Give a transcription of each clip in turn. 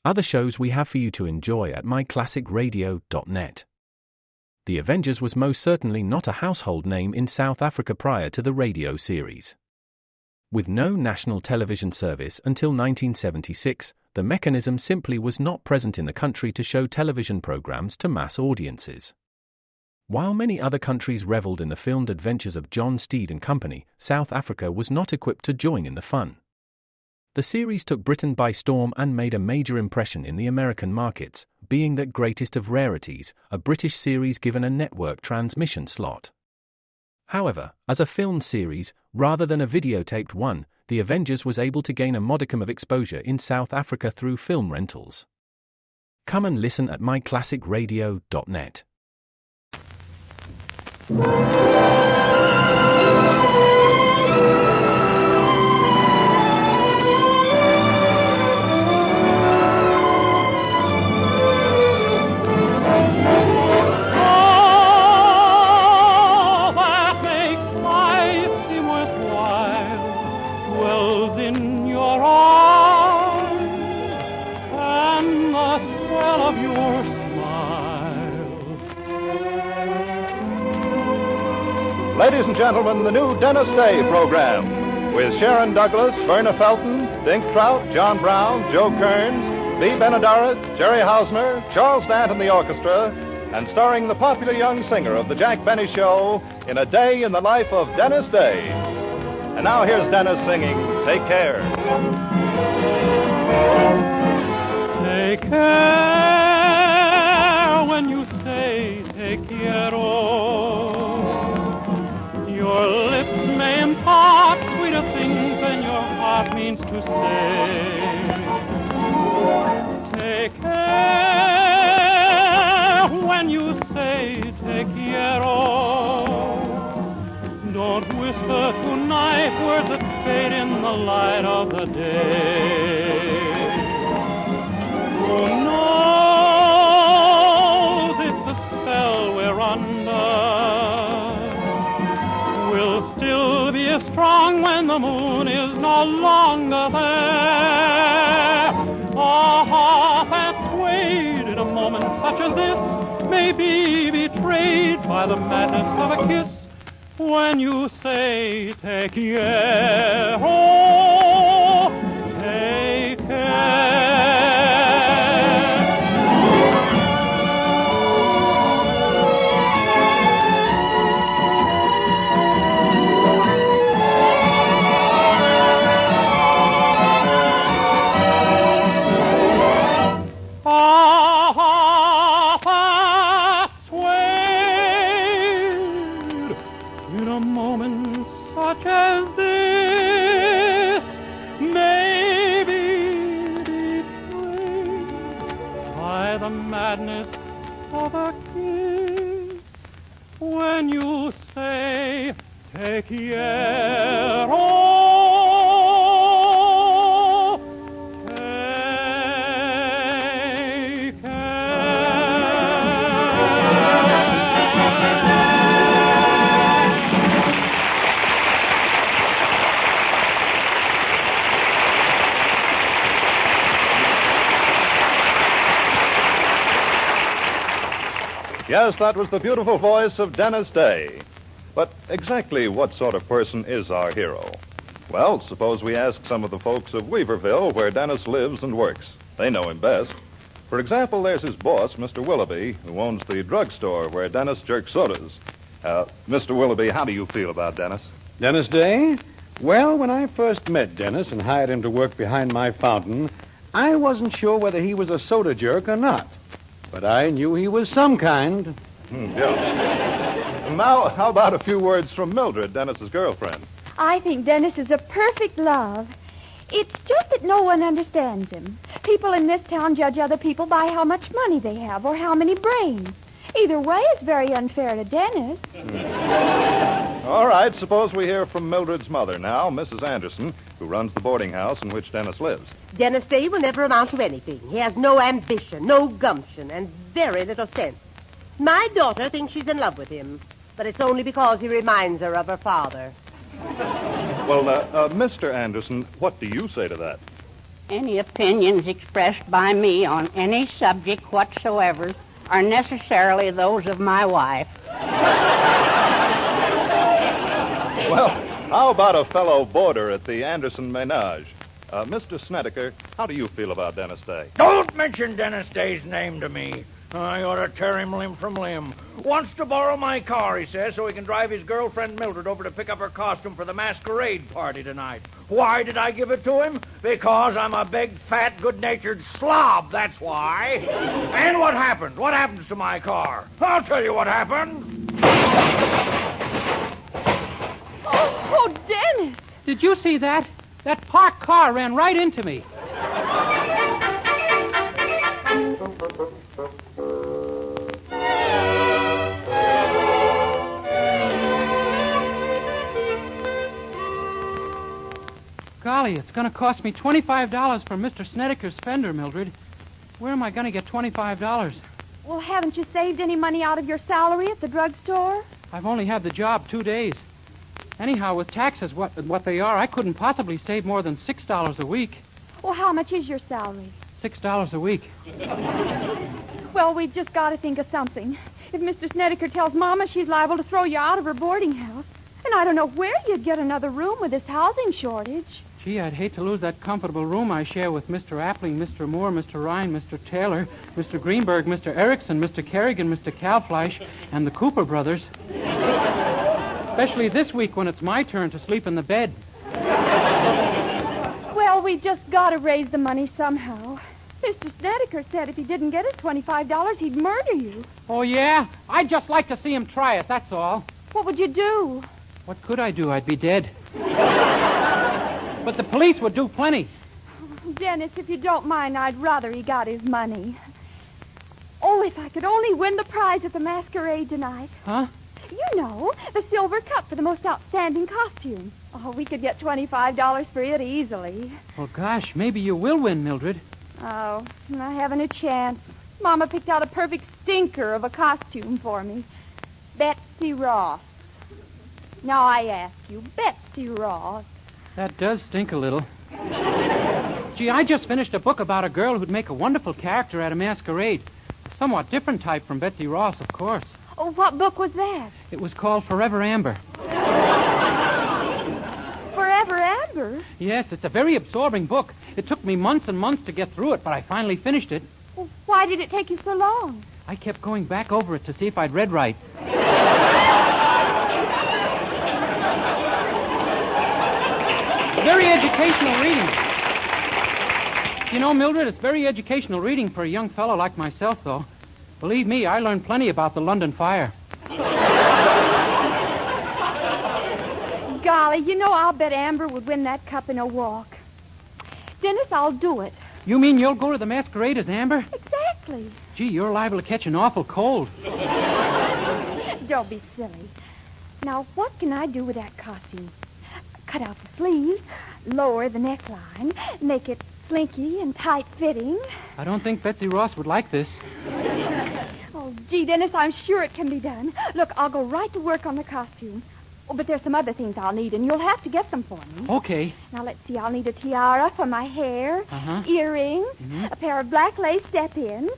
other shows we have for you to enjoy at myclassicradio.net. The Avengers was most certainly not a household name in South Africa prior to the radio series. With no national television service until 1976, the mechanism simply was not present in the country to show television programs to mass audiences. While many other countries reveled in the filmed adventures of John Steed and company, South Africa was not equipped to join in the fun. The series took Britain by storm and made a major impression in the American markets, being that greatest of rarities, a British series given a network transmission slot. However, as a filmed series, rather than a videotaped one, The Avengers was able to gain a modicum of exposure in South Africa through film rentals. Come and listen at myclassicradio.net. Ladies and gentlemen, the new Dennis Day program with Sharon Douglas, Verna Felton, Dink Trout, John Brown, Joe Kearns, Lee Benaderet, Jerry Hausner, Charles Dant and the orchestra, and starring the popular young singer of the Jack Benny Show in A Day in the Life of Dennis Day. And now here's Dennis singing Take Care. Take care when you say take care. Your lips may impart sweeter things than your heart means to say. Take care when you say take care. Don't whisper tonight words that fade in the light of the day. Who knows if the spell we're under will still be as strong when the moon is no longer there. A heart that's swayed in a moment such as this may be betrayed by the madness of a kiss. When you say take care, oh, take care. When you say, take care, oh, take Yes, that was the beautiful voice of Dennis Day. But exactly what sort of person is our hero? Well, suppose we ask some of the folks of Weaverville, where Dennis lives and works. They know him best. For example, there's his boss, Mr. Willoughby, who owns the drugstore where Dennis jerks sodas. Mr. Willoughby, how do you feel about Dennis? Dennis Day? Well, when I first met Dennis and hired him to work behind my fountain, I wasn't sure whether he was a soda jerk or not. But I knew he was some kind. Yeah. Now, how about a few words from Mildred, Dennis's girlfriend? I think Dennis is a perfect love. It's just that no one understands him. People in this town judge other people by how much money they have or how many brains. Either way, it's very unfair to Dennis. All right, suppose we hear from Mildred's mother now, Mrs. Anderson, who runs the boarding house in which Dennis lives. Dennis Day will never amount to anything. He has no ambition, no gumption, and very little sense. My daughter thinks she's in love with him, but it's only because he reminds her of her father. Well, Mr. Anderson, what do you say to that? Any opinions expressed by me on any subject whatsoever are necessarily those of my wife. Well, how about a fellow boarder at the Anderson Menage? Mr. Snedeker, how do you feel about Dennis Day? Don't mention Dennis Day's name to me. I ought to tear him limb from limb. Wants to borrow my car, he says, so he can drive his girlfriend Mildred over to pick up her costume for the masquerade party tonight. Why did I give it to him? Because I'm a big, fat, good-natured slob, that's why. And what happened? What happens to my car? I'll tell you what happened. Oh, Dennis! Did you see that? That parked car ran right into me. Golly, it's going to cost me $25 for Mr. Snedeker's fender, Mildred. Where am I going to get $25? Well, haven't you saved any money out of your salary at the drugstore? I've only had the job 2 days. Anyhow, with taxes what they are, I couldn't possibly save more than $6 a week. Well, how much is your salary? $6 a week. Well, we've just got to think of something. If Mr. Snedeker tells Mama, she's liable to throw you out of her boarding house. And I don't know where you'd get another room with this housing shortage. Gee, I'd hate to lose that comfortable room I share with Mr. Appling, Mr. Moore, Mr. Ryan, Mr. Taylor, Mr. Greenberg, Mr. Erickson, Mr. Kerrigan, Mr. Calfleisch, and the Cooper brothers. Especially this week when it's my turn to sleep in the bed. Well, we just got to raise the money somehow. Mr. Snedeker said if he didn't get his $25, he'd murder you. Oh, yeah? I'd just like to see him try it, that's all. What would you do? What could I do? I'd be dead. But the police would do plenty. Dennis, if you don't mind, I'd rather he got his money. Oh, if I could only win the prize at the masquerade tonight. Huh? You know, the silver cup for the most outstanding costume. Oh, we could get $25 for it easily. Well, gosh, maybe you will win, Mildred. Oh, I haven't a chance. Mama picked out a perfect stinker of a costume for me. Betsy Ross. Now I ask you, Betsy Ross. That does stink a little. Gee, I just finished a book about a girl who'd make a wonderful character at a masquerade. A somewhat different type from Betsy Ross, of course. Oh, what book was that? It was called Forever Amber. Forever Amber? Yes, it's a very absorbing book. It took me months and months to get through it, but I finally finished it. Well, why did it take you so long? I kept going back over it to see if I'd read right. Very educational reading. You know, Mildred, it's very educational reading for a young fellow like myself, though. Believe me, I learned plenty about the London fire. Golly, you know, I'll bet Amber would win that cup in a walk. Dennis, I'll do it. You mean you'll go to the masquerade as Amber? Exactly. Gee, you're liable to catch an awful cold. Don't be silly. Now, what can I do with that costume? Cut out the sleeves, lower the neckline, make it slinky and tight-fitting. I don't think Betsy Ross would like this. Oh, gee, Dennis, I'm sure it can be done. Look, I'll go right to work on the costume. Oh, but there's some other things I'll need, and you'll have to get them for me. Okay. Now, let's see. I'll need a tiara for my hair, earrings, a pair of black lace step-ins,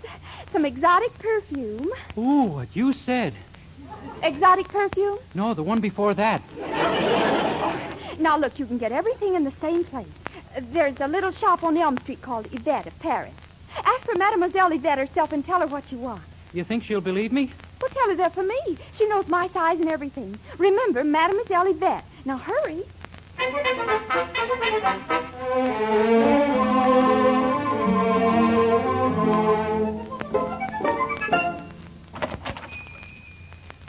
some exotic perfume. Ooh, what you said. Exotic perfume? No, the one before that. Now, look, you can get everything in the same place. There's a little shop on Elm Street called Yvette of Paris. Ask for Mademoiselle Yvette herself and tell her what you want. You think she'll believe me? Well, tell her that for me. She knows my size and everything. Remember, Mademoiselle Yvette. Now, hurry.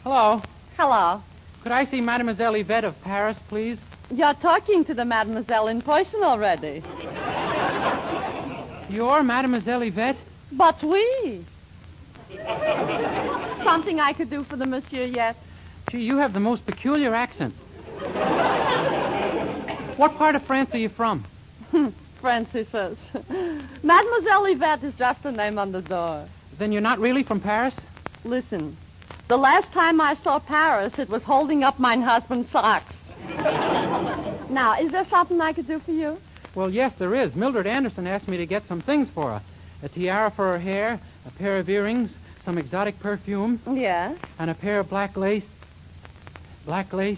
Hello. Hello. Could I see Mademoiselle Yvette of Paris, please? You're talking to the mademoiselle in person already. You're Mademoiselle Yvette? But oui. Something I could do for the monsieur yet? Gee, you have the most peculiar accent. What part of France are you from? Francie says. Mademoiselle Yvette is just the name on the door. Then you're not really from Paris? Listen, the last time I saw Paris, it was holding up my husband's socks. Now, is there something I could do for you? Well, yes, there is. Mildred Anderson asked me to get some things for her. A tiara for her hair, a pair of earrings, some exotic perfume. Yes? And a pair of black lace. Black lace?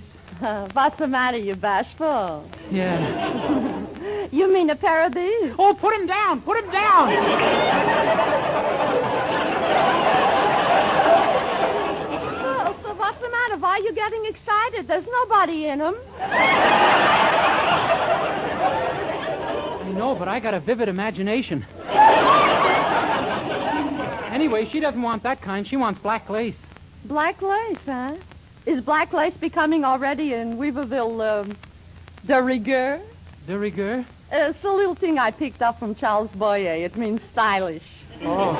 What's the matter, you bashful? Yeah. You mean a pair of these? Oh, put him down! Put him down! So what's the matter? Why are you getting excited? There's nobody in them. I know, but I got a vivid imagination. Anyway, she doesn't want that kind. She wants black lace. Black lace, huh? Is black lace becoming already in Weaverville, de rigueur? De rigueur? It's a little thing I picked up from Charles Boyer. It means stylish. Oh,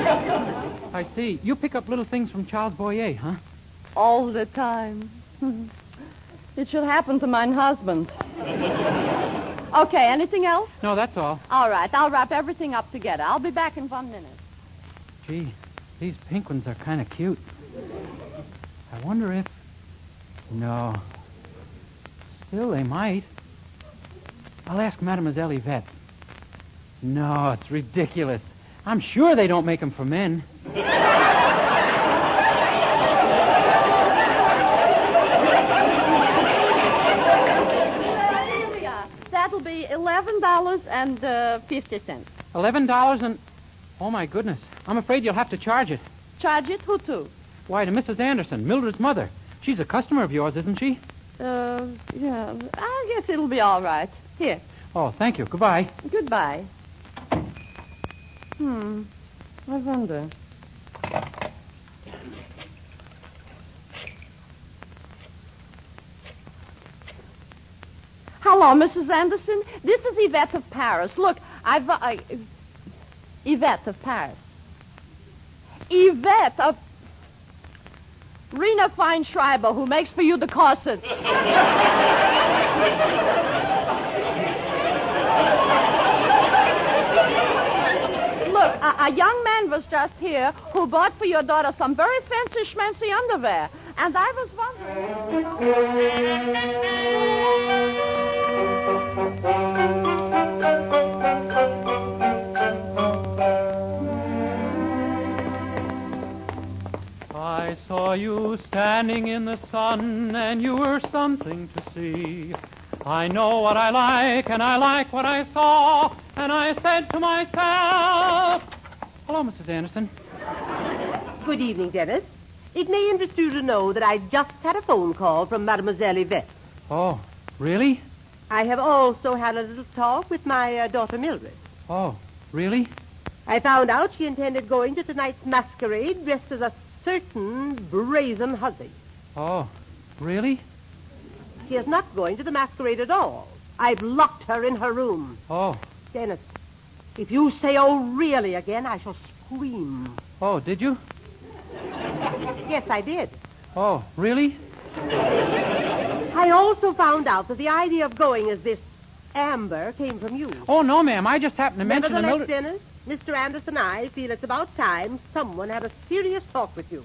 I see. You pick up little things from Charles Boyer, huh? All the time. It should happen to my husband. Okay, anything else? No, that's all. All right, I'll wrap everything up together. I'll be back in 1 minute. Gee, these pink ones are kind of cute. I wonder if... No. Still, they might. I'll ask Mademoiselle Yvette. No, it's ridiculous. I'm sure they don't make them for men. That'll be $11.50. $11 and... Oh, my goodness. I'm afraid you'll have to charge it. Charge it? Who to? Why, to Mrs. Anderson, Mildred's mother. She's a customer of yours, isn't she? Yeah. I guess it'll be all right. Here. Oh, thank you. Goodbye. Goodbye. I wonder. Hello, Mrs. Anderson. This is Yvette of Paris. Look, Yvette of Paris. Yvette of... Rena Feinschreiber, who makes for you the corsets. Look, a young man was just here who bought for your daughter some very fancy schmancy underwear. And I was I saw you standing in the sun, and you were something to see. I know what I like, and I like what I saw, and I said to myself... Hello, Mrs. Anderson. Good evening, Dennis. It may interest you to know that I just had a phone call from Mademoiselle Yvette. Oh, really? I have also had a little talk with my daughter Mildred. Oh, really? I found out she intended going to tonight's masquerade dressed as a certain brazen hussy. Oh, really? She is not going to the masquerade at all. I've locked her in her room. Oh. Dennis, if you say, "Oh, really," again, I shall scream. Oh, did you? Yes, I did. Oh, really? I also found out that the idea of going as this Amber came from you. Oh, no, ma'am. I just happened to mention the Nevertheless, Mildred... Dennis, Mr. Anderson and I feel it's about time someone had a serious talk with you.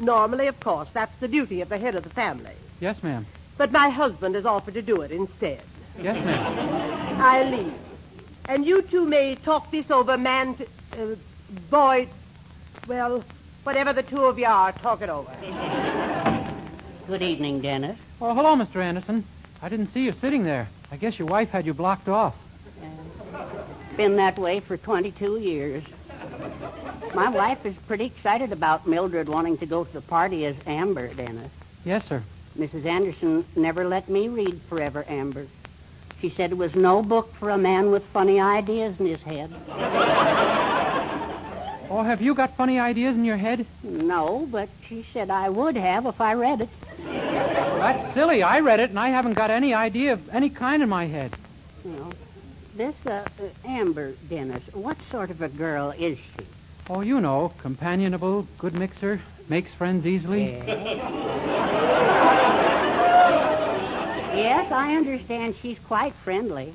Normally, of course, that's the duty of the head of the family. Yes, ma'am. But my husband has offered to do it instead. Yes, ma'am. I'll leave. And you two may talk this over, man to... boy... Well, whatever the two of you are, talk it over. Good evening, Dennis. Oh, hello, Mr. Anderson. I didn't see you sitting there. I guess your wife had you blocked off. Been that way for 22 years. My wife is pretty excited about Mildred wanting to go to the party as Amber, Dennis. Yes, sir. Mrs. Anderson never let me read Forever Amber. She said it was no book for a man with funny ideas in his head. Oh, have you got funny ideas in your head? No, but she said I would have if I read it. That's silly. I read it, and I haven't got any idea of any kind in my head. You know, this Amber, Dennis, what sort of a girl is she? Oh, you know, companionable, good mixer, makes friends easily. Yes, I understand she's quite friendly.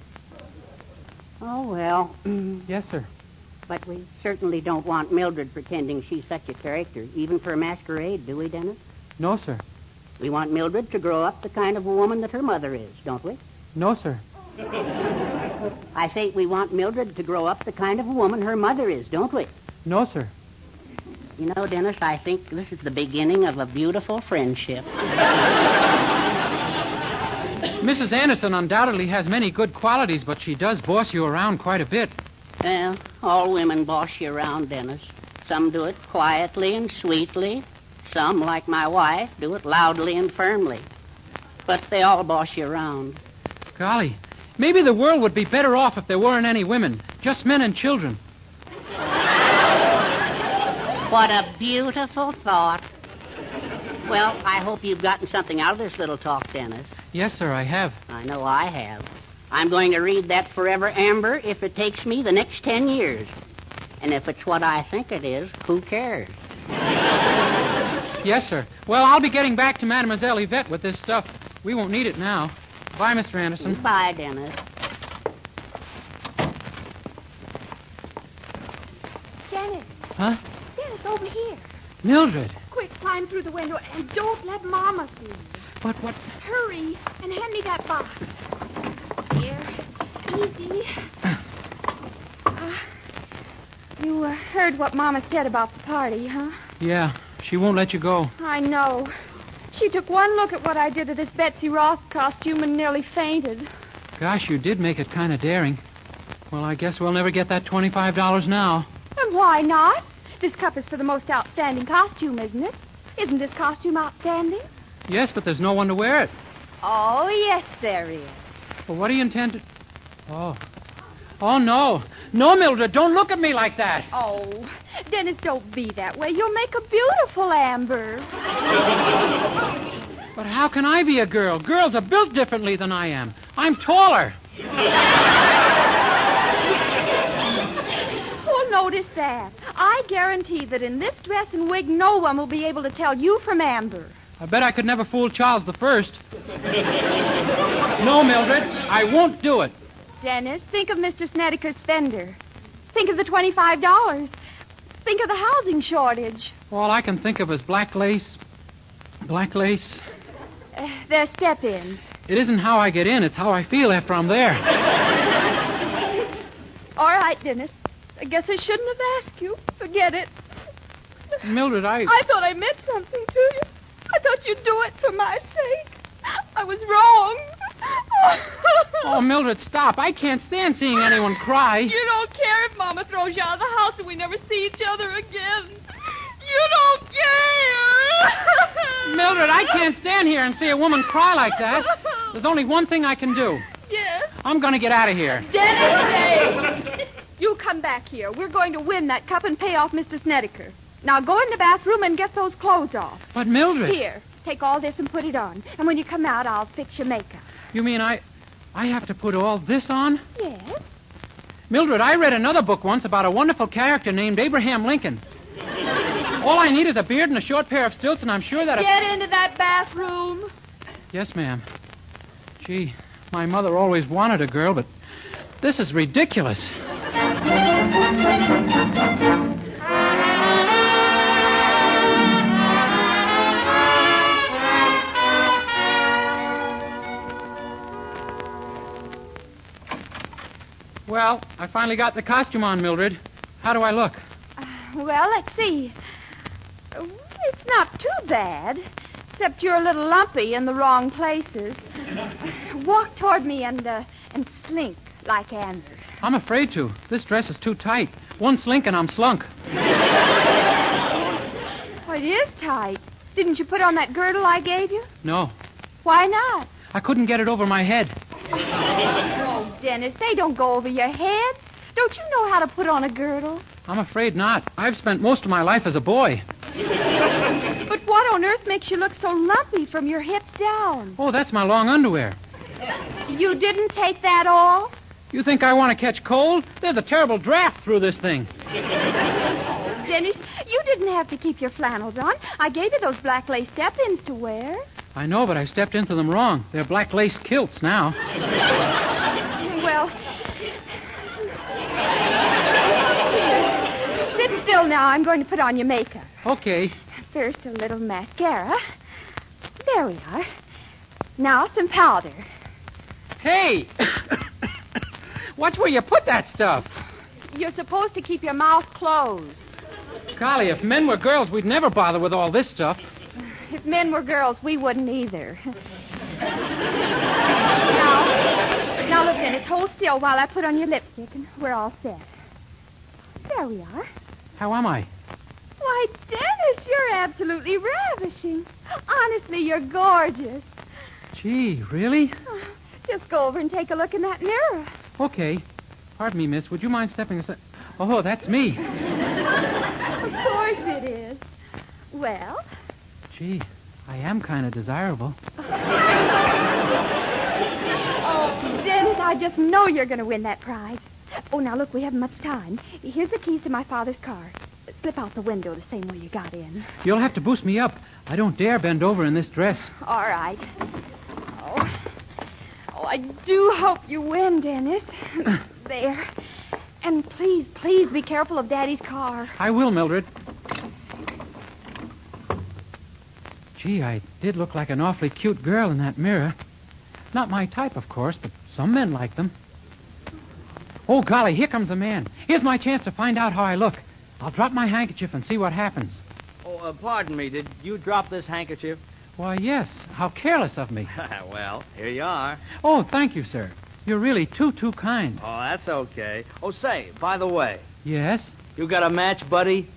Oh, well. Yes, sir. But we certainly don't want Mildred pretending she's such a character, even for a masquerade, do we, Dennis? No, sir. We want Mildred to grow up the kind of a woman that her mother is, don't we? No, sir. I think we want Mildred to grow up the kind of woman her mother is, don't we? No, sir. You know, Dennis, I think this is the beginning of a beautiful friendship. Mrs. Anderson undoubtedly has many good qualities, but she does boss you around quite a bit. Well, all women boss you around, Dennis. Some do it quietly and sweetly. Some, like my wife, do it loudly and firmly. But they all boss you around. Golly, maybe the world would be better off if there weren't any women, just men and children. What a beautiful thought. Well, I hope you've gotten something out of this little talk, Dennis. Yes, sir, I have. I know I have. I'm going to read that Forever Amber if it takes me the next 10 years. And if it's what I think it is, who cares? Yes, sir. Well, I'll be getting back to Mademoiselle Yvette with this stuff. We won't need it now. Bye, Mr. Anderson. Bye, Dennis. Dennis. Huh? Dennis, over here. Mildred. Quick, climb through the window and don't let Mama see you. What? Hurry and hand me that box. Here. Easy. You heard what Mama said about the party, huh? Yeah, she won't let you go. I know. She took one look at what I did to this Betsy Ross costume and nearly fainted. Gosh, you did make it kind of daring. Well, I guess we'll never get that $25 now. And why not? This cup is for the most outstanding costume, isn't it? Isn't this costume outstanding? Yes, but there's no one to wear it. Oh, yes, there is. Well, what do you intend to... Oh, no. No, Mildred, don't look at me like that. Oh, Dennis, don't be that way. You'll make a beautiful Amber. But how can I be a girl? Girls are built differently than I am. I'm taller. Oh, notice that. I guarantee that in this dress and wig, no one will be able to tell you from Amber. I bet I could never fool Charles I. No, Mildred, I won't do it. Dennis, think of Mr. Snedeker's fender. Think of the $25. Think of the housing shortage. All I can think of is black lace. Black lace. They're step-ins. It isn't how I get in, it's how I feel after I'm there. All right, Dennis. I guess I shouldn't have asked you. Forget it. Mildred, I thought I meant something to you. I thought you'd do it for my sake. I was wrong. Oh, Mildred, stop. I can't stand seeing anyone cry. You don't care if Mama throws you out of the house and we never see each other again. You don't care. Mildred, I can't stand here and see a woman cry like that. There's only one thing I can do. Yes? I'm going to get out of here. Dennis, you come back here. We're going to win that cup and pay off Mr. Snedeker. Now go in the bathroom and get those clothes off. But, Mildred... Here, take all this and put it on. And when you come out, I'll fix your makeup. You mean I have to put all this on? Yes. Mildred, I read another book once about a wonderful character named Abraham Lincoln. All I need is a beard and a short pair of stilts, and I'm sure that... Get into that bathroom. Yes, ma'am. Gee, my mother always wanted a girl, but this is ridiculous. Well, I finally got the costume on, Mildred. How do I look? Well, let's see. It's not too bad, except you're a little lumpy in the wrong places. Walk toward me and slink like Amber. I'm afraid to. This dress is too tight. One slink and I'm slunk. Well, it is tight. Didn't you put on that girdle I gave you? No. Why not? I couldn't get it over my head. Oh, Dennis, they don't go over your head. Don't you know how to put on a girdle? I'm afraid not. I've spent most of my life as a boy. But what on earth makes you look so lumpy from your hips down? Oh, that's my long underwear. You didn't take that off? You think I want to catch cold? There's a terrible draft through this thing. Dennis, you didn't have to keep your flannels on. I gave you those black lace step-ins to wear. I know, but I stepped into them wrong. They're black lace kilts now. Well, sit still now. I'm going to put on your makeup. Okay. First, a little mascara. There we are. Now, some powder. Hey! Watch where you put that stuff. You're supposed to keep your mouth closed. Golly, if men were girls, we'd never bother with all this stuff. If men were girls, we wouldn't either. Now look, Dennis, hold still while I put on your lipstick, and we're all set. There we are. How am I? Why, Dennis, you're absolutely ravishing. Honestly, you're gorgeous. Gee, really? Just go over and take a look in that mirror. Okay. Pardon me, miss. Would you mind stepping aside? Oh, that's me. Of course it is. Well? Gee, I am kind of desirable. Oh, Dennis, I just know you're going to win that prize. Oh, now, look, we haven't much time. Here's the keys to my father's car. Slip out the window the same way you got in. You'll have to boost me up. I don't dare bend over in this dress. All right. Oh, I do hope you win, Dennis. There. And please, please be careful of Daddy's car. I will, Mildred. Gee, I did look like an awfully cute girl in that mirror. Not my type, of course, but some men like them. Oh, golly, here comes the man. Here's my chance to find out how I look. I'll drop my handkerchief and see what happens. Oh, pardon me. Did you drop this handkerchief? Why, yes. How careless of me. Well, here you are. Oh, thank you, sir. You're really too kind. Oh, that's okay. Oh, say, by the way. Yes? You got a match, buddy?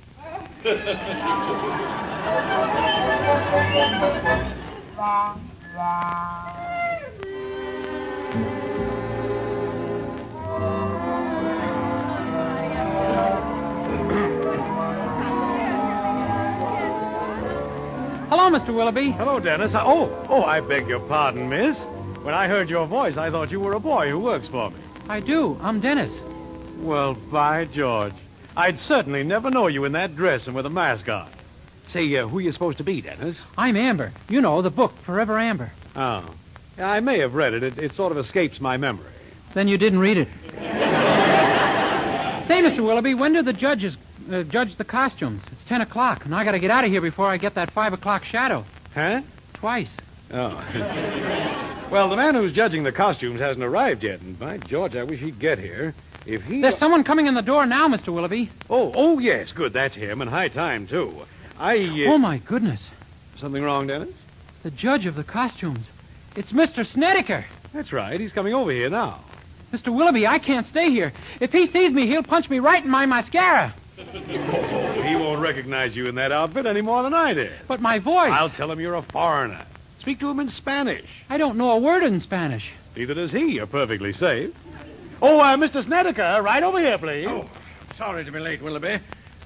Hello, Mr. Willoughby. Hello, Dennis. I beg your pardon, miss. When I heard your voice, I thought you were a boy who works for me. I do. I'm Dennis. Well, by George. I'd certainly never know you in that dress and with a mask on. Say, who you supposed to be, Dennis? I'm Amber. You know, the book, Forever Amber. Oh. Yeah, I may have read it. It sort of escapes my memory. Then you didn't read it. Say, Mr. Willoughby, when do the judges judge the costumes? It's 10 o'clock, and I got to get out of here before I get that 5 o'clock shadow. Huh? Twice. Oh. Well, the man who's judging the costumes hasn't arrived yet, and by George, I wish he'd get here. If he... There's someone coming in the door now, Mr. Willoughby. Oh, yes, good, that's him, and high time, too. Oh, my goodness. Something wrong, Dennis? The judge of the costumes. It's Mr. Snedeker. That's right, he's coming over here now. Mr. Willoughby, I can't stay here. If he sees me, he'll punch me right in my mascara. Oh, he won't recognize you in that outfit any more than I did. But my voice... I'll tell him you're a foreigner. Speak to him in Spanish. I don't know a word in Spanish. Neither does he. You're perfectly safe. Oh, Mr. Snedeker, right over here, please. Oh, sorry to be late, Willoughby.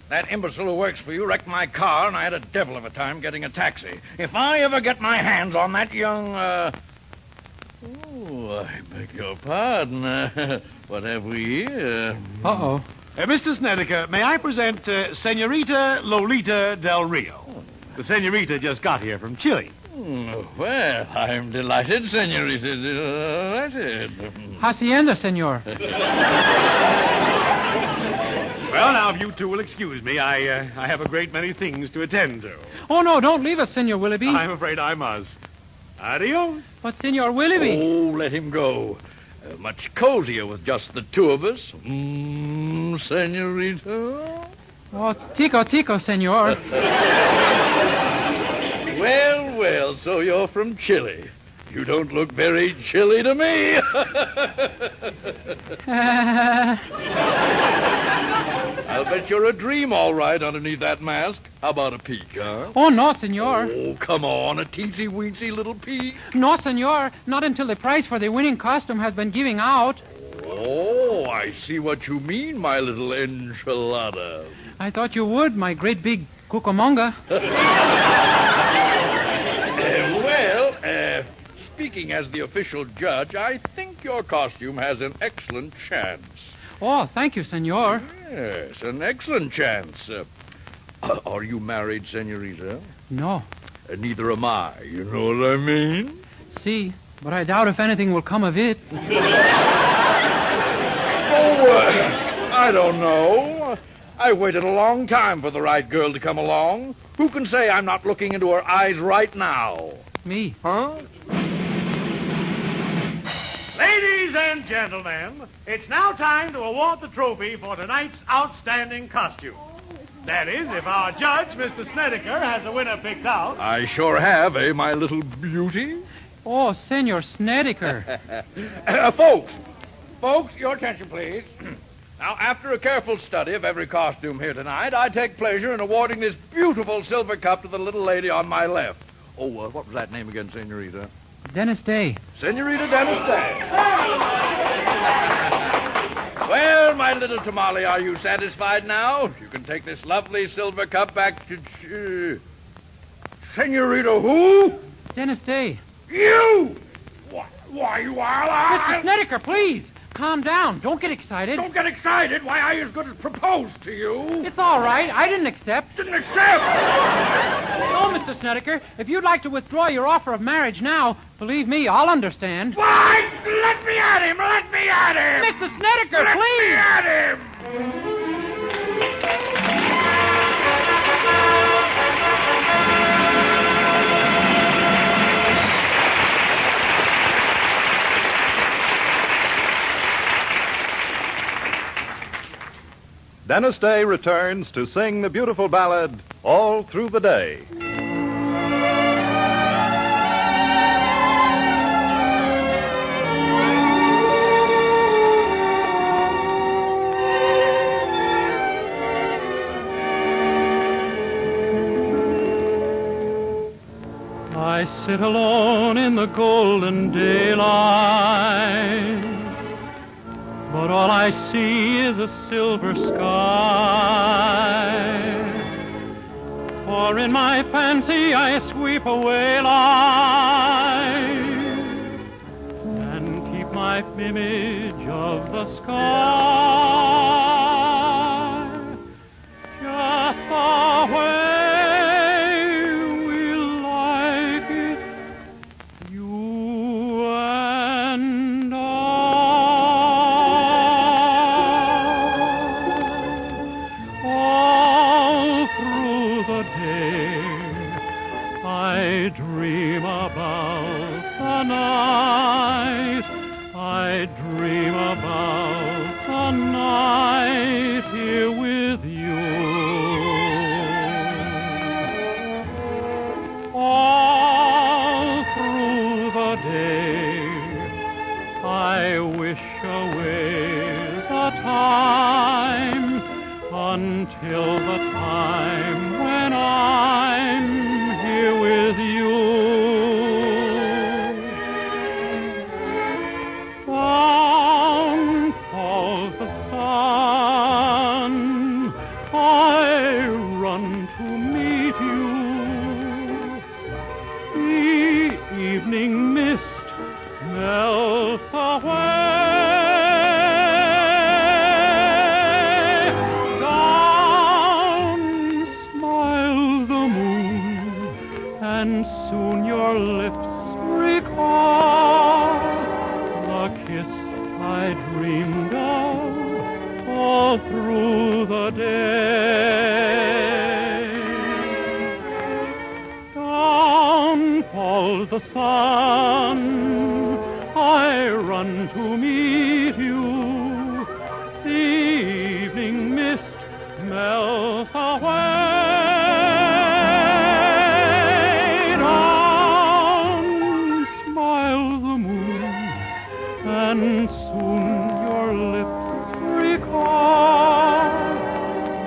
That imbecile who works for you wrecked my car, and I had a devil of a time getting a taxi. If I ever get my hands on that young, Oh, I beg your pardon. What have we here? Uh-oh. Mr. Snedeker, may I present Senorita Lolita Del Rio? The senorita just got here from Chile. Well, I'm delighted, senorita. Delighted. Hacienda, senor. Well, now, if you two will excuse me, I have a great many things to attend to. Oh, no, don't leave us, Senor Willoughby. I'm afraid I must. Adios. But, Senor Willoughby... Oh, let him go. Much cozier with just the two of us. Senorita. Oh, tico, senor. Well, so you're from Chile. You don't look very chilly to me. I'll bet you're a dream, all right, underneath that mask. How about a peek, huh? Oh, no, senor. Oh, come on, a teensy-weensy little peek. No, senor. Not until the prize for the winning costume has been giving out. Oh, I see what you mean, my little enchilada. I thought you would, my great big cucamonga. Speaking as the official judge, I think your costume has an excellent chance. Oh, thank you, senor. Yes, an excellent chance. Are you married, senorita? No. Neither am I, you know what I mean? See, but I doubt if anything will come of it. I don't know. I waited a long time for the right girl to come along. Who can say I'm not looking into her eyes right now? Me. Huh? Ladies and gentlemen, it's now time to award the trophy for tonight's outstanding costume. That is, if our judge, Mr. Snedeker, has a winner picked out. I sure have, my little beauty? Oh, Senor Snedeker. Folks, your attention, please. Now, after a careful study of every costume here tonight, I take pleasure in awarding this beautiful silver cup to the little lady on my left. Oh, what was that name again, Senorita? Dennis Day. Senorita Dennis Day. Well, my little tamale, are you satisfied now? You can take this lovely silver cup back to... Senorita who? Dennis Day. You! Why, you are... Mr. Snedeker, please. Calm down. Don't get excited. Don't get excited. Why, I as good as proposed to you. It's all right. I didn't accept. Didn't accept? No, Mr. Snedeker. If you'd like to withdraw your offer of marriage now, believe me, I'll understand. Why? Let me at him. Let me at him. Mr. Snedeker, Let please. me at him. Dennis Day returns to sing the beautiful ballad, All Through the Day. I sit alone in the golden daylight, but all I see is a silver sky. For in my fancy I sweep away light and keep my image of the sky just the way we like it, you and I. I dream about the night. I dream about the night here with you. All through the day, I wish away the time until the time when I'm here with you. Down falls the sun, I run to meet you. The evening mist melts away. And soon your lips recall the kiss I dreamed of all through the day. Down falls the sun, I run to meet you. The evening mist melts away. And soon your lips recall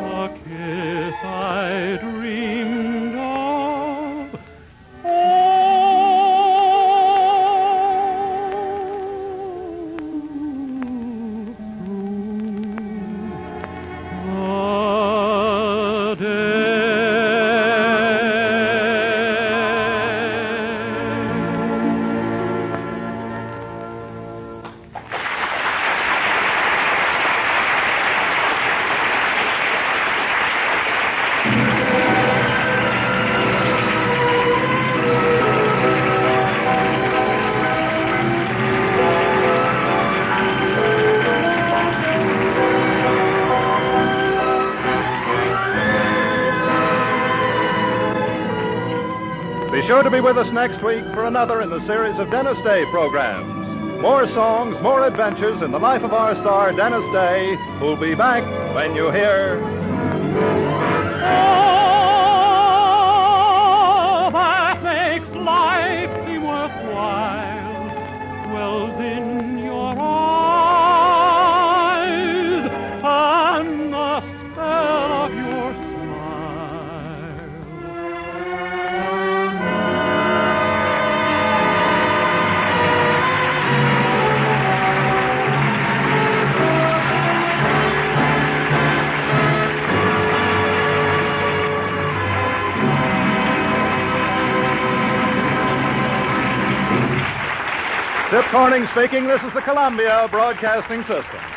the kiss I dreamed of all through the Be sure to be with us next week for another in the series of Dennis Day programs. More songs, more adventures in the life of our star, Dennis Day, who'll be back when you hear... Oh, that makes life seem worthwhile dwells in your eyes and the spell of your smile. Chip Corning speaking. This is the Columbia Broadcasting System.